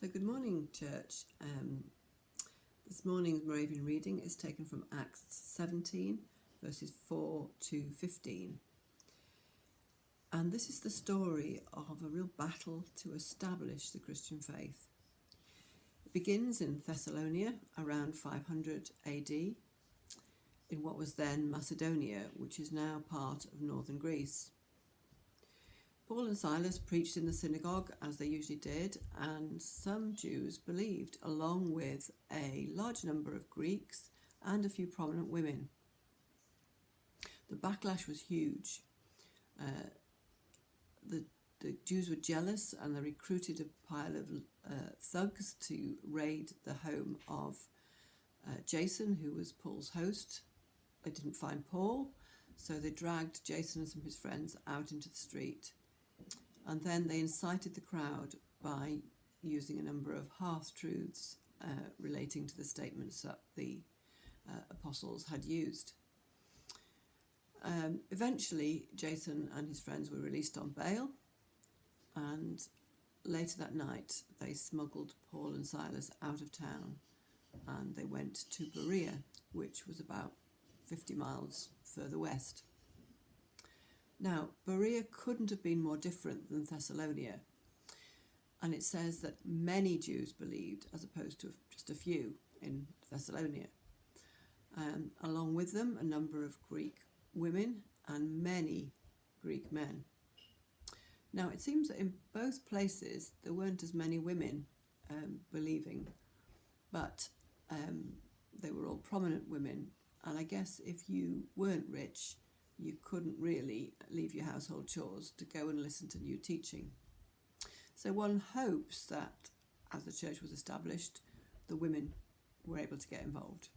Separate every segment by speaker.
Speaker 1: So good morning, church. This morning's Moravian reading is taken from Acts 17, verses 4 to 15. And this is the story of a real battle to establish the Christian faith. It begins in Thessalonica around 500 AD, in what was then Macedonia, which is now part of northern Greece. Paul and Silas preached in the synagogue, as they usually did, and some Jews believed, along with a large number of Greeks and a few prominent women. The backlash was huge. The Jews were jealous, and they recruited a pile of thugs to raid the home of Jason, who was Paul's host. They didn't find Paul, so they dragged Jason and some of his friends out into the street. And then they incited the crowd by using a number of half-truths relating to the statements that the apostles had used. Eventually, Jason and his friends were released on bail, and later that night they smuggled Paul and Silas out of town, and they went to Berea, which was about 50 miles further west. Now, Berea couldn't have been more different than Thessalonica, and it says that many Jews believed, as opposed to just a few in Thessalonica. Along with them, a number of Greek women and many Greek men. Now, it seems that in both places there weren't as many women believing, but they were all prominent women, and I guess if you weren't rich, you couldn't really leave your household chores to go and listen to new teaching. So one hopes that as the church was established, the women were able to get involved.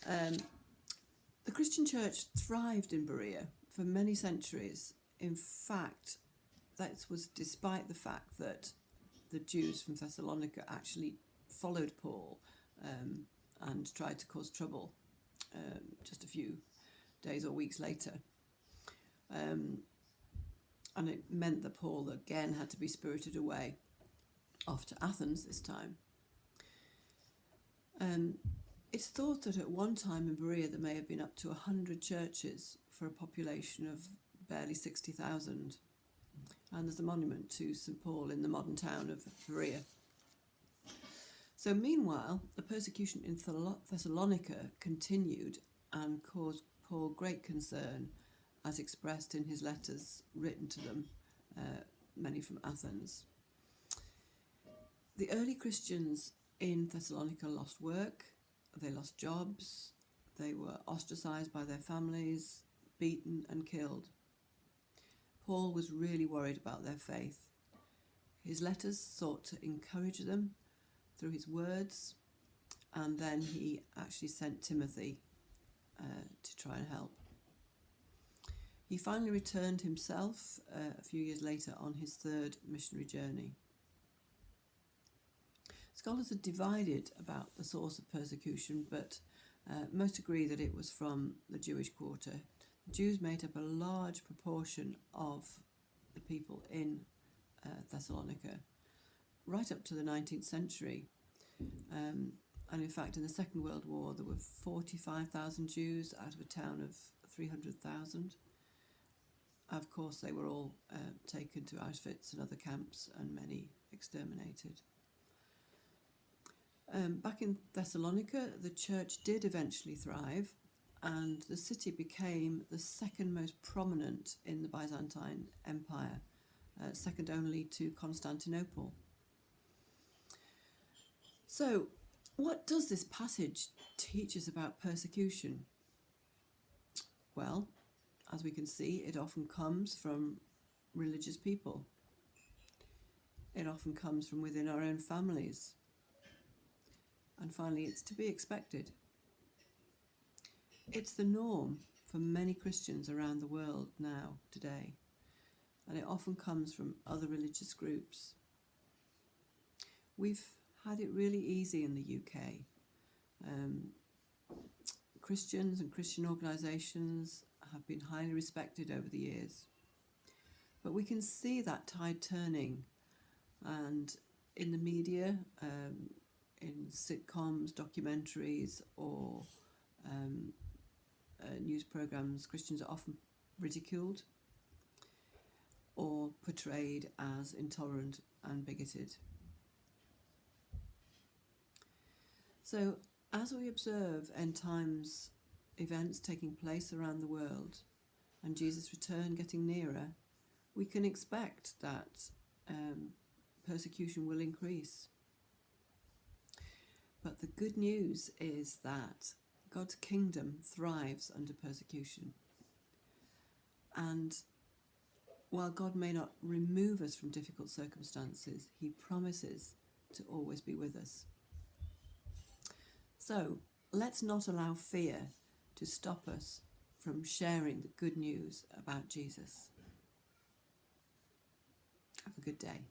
Speaker 1: The Christian church thrived in Berea for many centuries. In fact, that was despite the fact that the Jews from Thessalonica actually followed Paul and tried to cause trouble just a few days or weeks later. And it meant that Paul again had to be spirited away, off to Athens this time. It's thought that at one time in Berea there may have been up to 100 churches for a population of barely 60,000. And there's a monument to St. Paul in the modern town of Berea. So meanwhile, the persecution in Thessalonica continued and caused Paul great concern, as expressed in his letters written to them, many from Athens. The early Christians in Thessalonica lost work, they lost jobs, they were ostracized by their families, beaten and killed. Paul was really worried about their faith. His letters sought to encourage them through his words, and then he actually sent Timothy to try and help. He finally returned himself a few years later on his third missionary journey. Scholars are divided about the source of persecution, but most agree that it was from the Jewish quarter. The Jews made up a large proportion of the people in Thessalonica, right up to the 19th century. And in fact, in the Second World War, there were 45,000 Jews out of a town of 300,000. Of course, they were all taken to Auschwitz and other camps, and many exterminated. Back in Thessalonica, the church did eventually thrive, and the city became the second most prominent in the Byzantine Empire, second only to Constantinople. So, what does this passage teach us about persecution? Well, as we can see, it often comes from religious people. It often comes from within our own families. And finally, it's to be expected. It's the norm for many Christians around the world now, today, and it often comes from other religious groups. We've had it really easy in the UK. Christians and Christian organisations have been highly respected over the years. But we can see that tide turning And in the media, in sitcoms, documentaries, or news programs, Christians are often ridiculed or portrayed as intolerant and bigoted. So, as we observe end times events taking place around the world and Jesus' return getting nearer, we can expect that persecution will increase. But the good news is that God's kingdom thrives under persecution. And while God may not remove us from difficult circumstances, he promises to always be with us. So let's not allow fear to stop us from sharing the good news about Jesus. Have a good day.